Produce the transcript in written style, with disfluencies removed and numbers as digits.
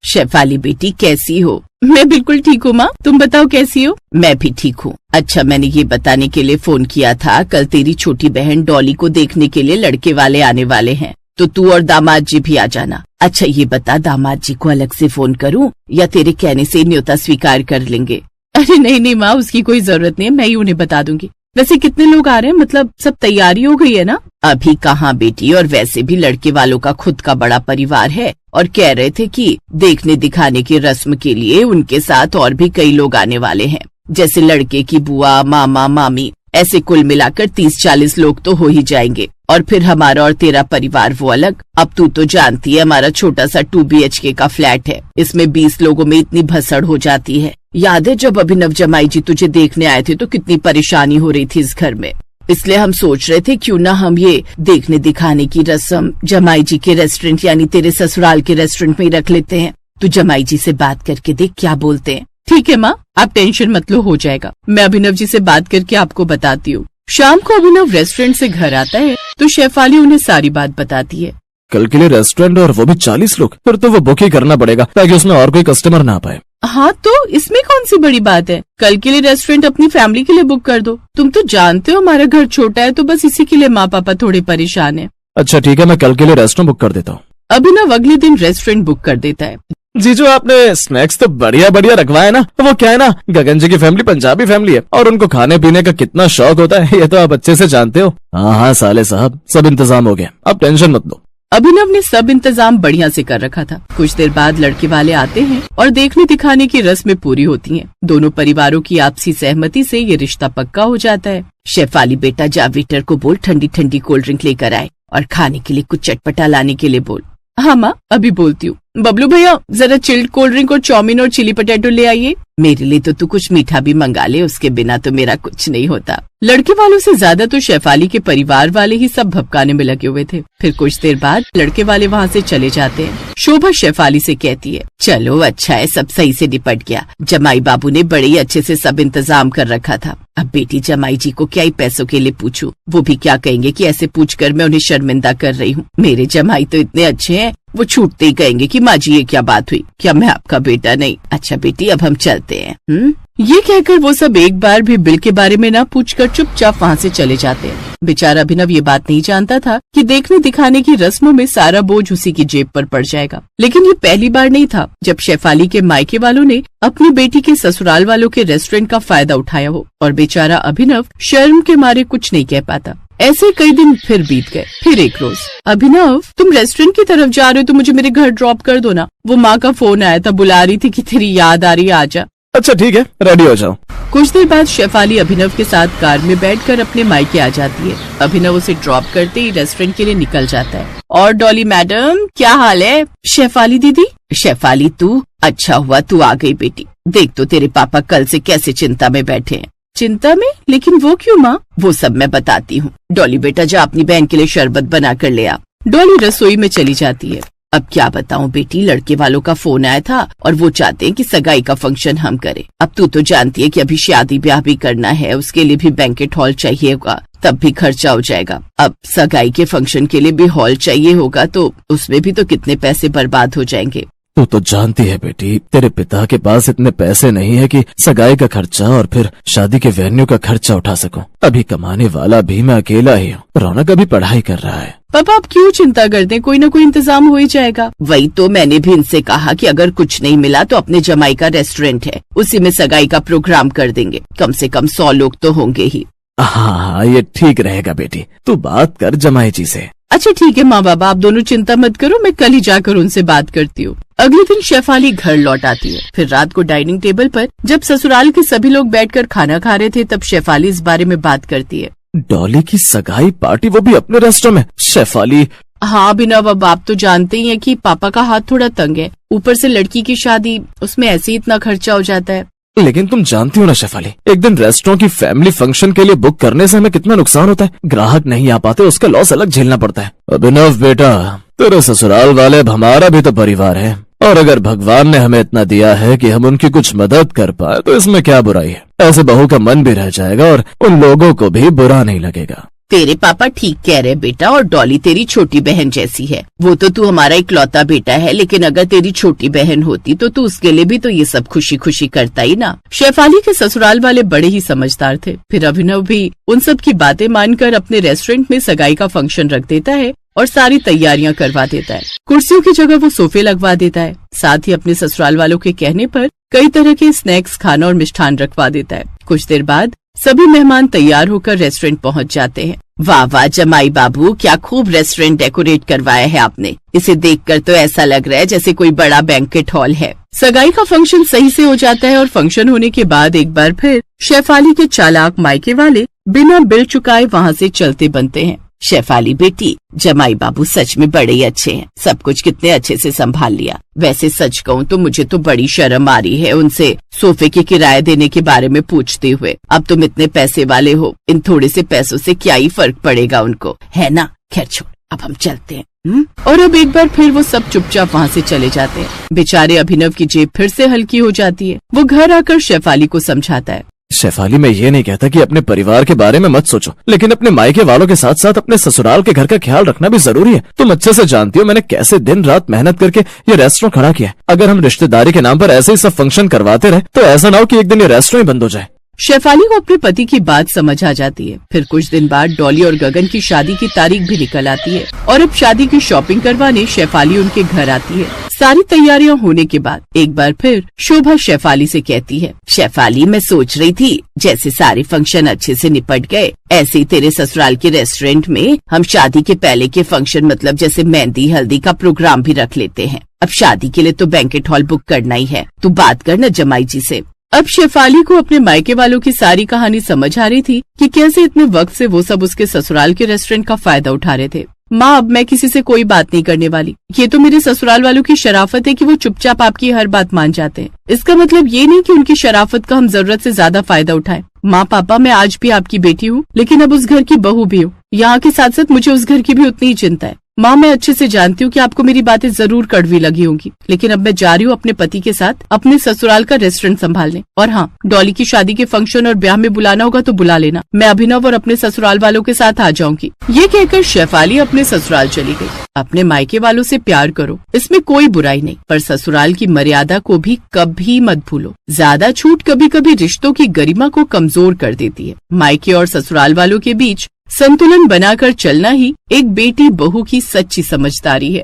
शेफाली बेटी कैसी हो? मैं बिल्कुल ठीक हूँ माँ, तुम बताओ कैसी हो? मैं भी ठीक हूँ। अच्छा, मैंने ये बताने के लिए फोन किया था, कल तेरी छोटी बहन डॉली को देखने के लिए लड़के वाले आने वाले हैं, तो तू और दामाद जी भी आ जाना। अच्छा ये बता, दामाद जी को अलग से फोन करूँ या तेरे कहने से न्योता स्वीकार कर लेंगे? अरे नहीं नहीं माँ, उसकी कोई जरूरत नहीं है, मैं ही उन्हें बता दूंगी। वैसे कितने लोग आ रहे हैं, मतलब सब तैयारी हो गई है ना? अभी कहाँ बेटी, और वैसे भी लड़के वालों का खुद का बड़ा परिवार है, और कह रहे थे कि देखने दिखाने की रस्म के लिए उनके साथ और भी कई लोग आने वाले हैं, जैसे लड़के की बुआ, मामा, मामी, ऐसे कुल मिलाकर 30-40 लोग तो हो ही जाएंगे। और फिर हमारा और तेरा परिवार वो अलग। अब तू तो जानती है हमारा छोटा सा 2 BHK का फ्लैट है, इसमें 20 लोगों में इतनी भसड़ हो जाती है। याद है जब अभिनव जमाई जी तुझे देखने आए थे तो कितनी परेशानी हो रही थी इस घर में। इसलिए हम सोच रहे थे क्यों ना हम ये देखने दिखाने की रस्म जमाई जी के रेस्टोरेंट यानी तेरे ससुराल के रेस्टोरेंट में ही रख लेते हैं। तू जमाई जी से बात करके देख क्या बोलते हैं। ठीक है माँ, आप टेंशन मत लो, हो जाएगा। मैं अभिनव जी से बात करके आपको बताती हूँ। शाम को अभिनव रेस्टोरेंट से घर आता है तो शेफाली उन्हें सारी बात बताती है। कल के लिए रेस्टोरेंट और वो भी 40 लोग, फिर तो वो बुक ही करना पड़ेगा ताकि उसमें और कोई कस्टमर ना पाए। हाँ तो इसमें कौन सी बड़ी बात है, कल के लिए रेस्टोरेंट अपनी फैमिली के लिए बुक कर दो। तुम तो जानते हो हमारा घर छोटा है, तो बस इसी के लिए माँ पापा थोड़े परेशान है। अच्छा ठीक है, मैं कल के लिए रेस्टोरेंट बुक कर देता हूँ। अभिनव अगले दिन रेस्टोरेंट बुक कर देता है। जीजू आपने स्नैक्स तो बढ़िया बढ़िया रखवाए ना। वो क्या है ना, गगन जी की फैमिली पंजाबी फैमिली है और उनको खाने पीने का कितना शौक होता है ये तो आप अच्छे से जानते हो। हाँ साले साहब, सब इंतजाम हो गया, आप टेंशन मत लो। अभिनव ने सब इंतजाम बढ़िया से कर रखा था। कुछ देर बाद लड़के वाले आते हैं और देखने दिखाने की रस्में पूरी होती हैं। दोनों परिवारों की आपसी सहमति से ये रिश्ता पक्का हो जाता है। शेफाली बेटा जा वेटर को बोल ठंडी ठंडी कोल्ड ड्रिंक लेकर आए और खाने के लिए कुछ चटपटा लाने के लिए बोल। हाँ माँ, अभी बोलती हूँ। बबलू भैया जरा चिल्ड कोल्ड ड्रिंक और चाउमीन और चिली पटेटो ले आइए। मेरे लिए तो तू कुछ मीठा भी मंगा ले, उसके बिना तो मेरा कुछ नहीं होता। लड़के वालों से ज्यादा तो शेफाली के परिवार वाले ही सब भपकाने में लगे हुए थे। फिर कुछ देर बाद लड़के वाले वहाँ से चले जाते हैं। शोभा शेफाली से कहती है, चलो अच्छा है, सब सही से निपट गया। जमाई बाबू ने बड़े ही अच्छे से सब इंतजाम कर रखा था। अब बेटी जमाई जी को क्या ही पैसों के लिए पूछूं, वो भी क्या कहेंगे कि ऐसे पूछकर मैं उन्हें शर्मिंदा कर रही हूँ। मेरे जमाई तो इतने अच्छे हैं, वो छूटते ही कहेंगे कि माँ जी ये क्या बात हुई, क्या मैं आपका बेटा नहीं? अच्छा बेटी अब हम चलते हैं। ये कहकर वो सब एक बार भी बिल के बारे में ना पूछकर चुपचाप वहाँ से चले जाते हैं। बेचारा अभिनव ये बात नहीं जानता था कि देखने दिखाने की रस्मों में सारा बोझ उसी की जेब पर पड़ जाएगा। लेकिन ये पहली बार नहीं था जब शेफाली के मायके वालों ने अपनी बेटी के ससुराल वालों के रेस्टोरेंट का फायदा उठाया हो, और बेचारा अभिनव शर्म के मारे कुछ नहीं कह पाता। ऐसे कई दिन फिर बीत गए। फिर एक रोज, अभिनव तुम रेस्टोरेंट की तरफ जा रहे हो तो मुझे मेरे घर ड्रॉप कर दो ना। वो माँ का फोन आया था, बुला रही थी कि तेरी याद आ रही है, आजा। अच्छा ठीक है, रेडी हो जाओ। कुछ देर बाद शेफाली अभिनव के साथ कार में बैठकर अपने मायके आ जाती है। अभिनव उसे ड्रॉप करते ही रेस्टोरेंट के लिए निकल जाता है। और डॉली मैडम क्या हाल है? शेफाली दीदी। शेफाली तू, अच्छा हुआ तू आ गई बेटी। देख तो तेरे पापा कल से कैसे चिंता में बैठे हैं। चिंता में? लेकिन वो क्यों माँ? वो सब मैं बताती हूँ। डॉली बेटा जा अपनी बहन के लिए शरबत बना कर ले आ। डॉली रसोई में चली जाती है। अब क्या बताऊं बेटी, लड़के वालों का फोन आया था और वो चाहते हैं कि सगाई का फंक्शन हम करें। अब तू तो जानती है कि अभी शादी ब्याह भी करना है, उसके लिए भी बैंकेट हॉल चाहिए होगा, तब भी खर्चा हो जाएगा। अब सगाई के फंक्शन के लिए भी हॉल चाहिए होगा, तो उसमें भी तो कितने पैसे बर्बाद हो जाएंगे। तू तो जानती है बेटी, तेरे पिता के पास इतने पैसे नहीं है कि सगाई का खर्चा और फिर शादी के वेन्यू का खर्चा उठा सकूं। अभी कमाने वाला भी मैं अकेला ही हूँ। रौनक अभी पढ़ाई कर रहा है। पापा आप क्यों चिंता करते हैं, कोई ना कोई इंतजाम हो ही जाएगा। वही तो मैंने भी इनसे कहा कि अगर कुछ नहीं मिला तो अपने जमाई का रेस्टोरेंट है, उसी में सगाई का प्रोग्राम कर देंगे। कम से कम 100 लोग तो होंगे ही। हाँ ये ठीक रहेगा बेटी, तू बात कर जमाई जी से। अच्छा ठीक है माँ बाबा, आप दोनों चिंता मत करो, मैं कल ही जाकर उनसे बात करती हूँ। अगले दिन शेफाली घर लौट आती है। फिर रात को डाइनिंग टेबल पर जब ससुराल के सभी लोग बैठकर खाना खा रहे थे तब शेफाली इस बारे में बात करती है। डॉली की सगाई पार्टी, वो भी अपने रेस्टोरेंट में? शेफाली हाँ अभिनव, अब आप तो जानते ही हैं कि पापा का हाथ थोड़ा तंग है, ऊपर से लड़की की शादी, उसमें ऐसे ही इतना खर्चा हो जाता है। लेकिन तुम जानती हो ना शेफाली, एक दिन रेस्टोरेंट की फैमिली फंक्शन के लिए बुक करने से हमें कितना नुकसान होता है। ग्राहक नहीं आ पाते, उसका लॉस अलग झेलना पड़ता है। अभिनव बेटा, तेरे ससुराल वाले अब हमारा भी तो परिवार है, और अगर भगवान ने हमें इतना दिया है कि हम उनकी कुछ मदद कर पाए तो इसमें क्या बुराई है। ऐसे बहू का मन भी रह जाएगा और उन लोगों को भी बुरा नहीं लगेगा। तेरे पापा ठीक कह रहे बेटा, और डॉली तेरी छोटी बहन जैसी है। वो तो तू हमारा इकलौता बेटा है, लेकिन अगर तेरी छोटी बहन होती तो तू उसके लिए भी तो ये सब खुशी खुशी करता ही ना। शेफाली के ससुराल वाले बड़े ही समझदार थे। फिर अभिनव भी उन सब की बातें मानकर अपने रेस्टोरेंट में सगाई का फंक्शन रख देता है और सारी तैयारियां करवा देता है। कुर्सियों की जगह वो सोफे लगवा देता है। साथ ही अपने ससुराल वालों के कहने पर कई तरह के स्नैक्स, खाना और मिष्ठान रखवा देता है। कुछ देर बाद सभी मेहमान तैयार होकर रेस्टोरेंट पहुंच जाते हैं। वाह वाह जमाई बाबू, क्या खूब रेस्टोरेंट डेकोरेट करवाया है आपने। इसे देखकर तो ऐसा लग रहा है जैसे कोई बड़ा बैंकेट हॉल है। सगाई का फंक्शन सही से हो जाता है और फंक्शन होने के बाद एक बार फिर शेफाली के चालाक मायके वाले बिना बिल चुकाए वहाँ से चलते बनते हैं। शेफाली बेटी, जमाई बाबू सच में बड़े ही अच्छे हैं, सब कुछ कितने अच्छे से संभाल लिया। वैसे सच कहूँ तो मुझे तो बड़ी शर्म आ रही है उनसे सोफे के किराए देने के बारे में पूछते हुए। अब तुम इतने पैसे वाले हो, इन थोड़े से पैसों से क्या ही फर्क पड़ेगा उनको, है ना। खैर छोड़, अब हम चलते हैं। और अब एक बार फिर वो सब चुपचाप वहाँ से चले जाते हैं। बेचारे अभिनव की जेब फिर से हल्की हो जाती है। वो घर आकर शेफाली को समझाता है। शेफाली, मैं ये नहीं कहता कि अपने परिवार के बारे में मत सोचो, लेकिन अपने मायके वालों के साथ साथ अपने ससुराल के घर का ख्याल रखना भी जरूरी है। तुम अच्छे से जानती हो मैंने कैसे दिन रात मेहनत करके ये रेस्टोरेंट खड़ा किया है। अगर हम रिश्तेदारी के नाम पर ऐसे ही सब फंक्शन करवाते रहे तो ऐसा ना हो कि एक दिन ये रेस्टोरेंट ही बंद हो जाए। शेफाली को अपने पति की बात समझ आ जाती है। फिर कुछ दिन बाद डॉली और गगन की शादी की तारीख भी निकल आती है और अब शादी की शॉपिंग करवाने शेफाली उनके घर आती है। सारी तैयारियां होने के बाद एक बार फिर शोभा शेफाली से कहती है, शेफाली मैं सोच रही थी जैसे सारे फंक्शन अच्छे से निपट गए, ऐसे ही तेरे ससुराल के रेस्टोरेंट में हम शादी के पहले के फंक्शन मतलब जैसे मेहंदी हल्दी का प्रोग्राम भी रख लेते हैं। अब शादी के लिए तो बैंकेट हॉल बुक करना ही है, तू बात करना जमाई जी से। अब शेफाली को अपने मायके वालों की सारी कहानी समझ आ रही थी कि कैसे इतने वक्त से वो सब उसके ससुराल के रेस्टोरेंट का फायदा उठा रहे थे। माँ, अब मैं किसी से कोई बात नहीं करने वाली। ये तो मेरे ससुराल वालों की शराफत है कि वो चुपचाप आपकी हर बात मान जाते हैं। इसका मतलब ये नहीं कि उनकी शराफत का हम जरूरत से ज्यादा फायदा उठाएं। माँ पापा, मैं आज भी आपकी बेटी हूँ, लेकिन अब उस घर की बहू भी हूँ। यहाँ के साथ साथ मुझे उस घर की भी उतनी ही चिंता है। माँ, मैं अच्छे से जानती हूँ कि आपको मेरी बातें जरूर कड़वी लगी होंगी, लेकिन अब मैं जा रही हूँ अपने पति के साथ अपने ससुराल का रेस्टोरेंट संभालने। और हाँ, डॉली की शादी के फंक्शन और ब्याह में बुलाना होगा तो बुला लेना। मैं अभिनव और अपने ससुराल वालों के साथ आ जाऊंगी। ये कहकर शेफाली अपने ससुराल चली गई। अपने मायके वालों से प्यार करो, इसमें कोई बुराई नहीं, पर ससुराल की मर्यादा को भी कभी मत भूलो। ज्यादा छूट कभी कभी रिश्तों की गरिमा को कमजोर कर देती है। मायके और ससुराल वालों के बीच संतुलन बनाकर चलना ही एक बेटी बहू की सच्ची समझदारी है।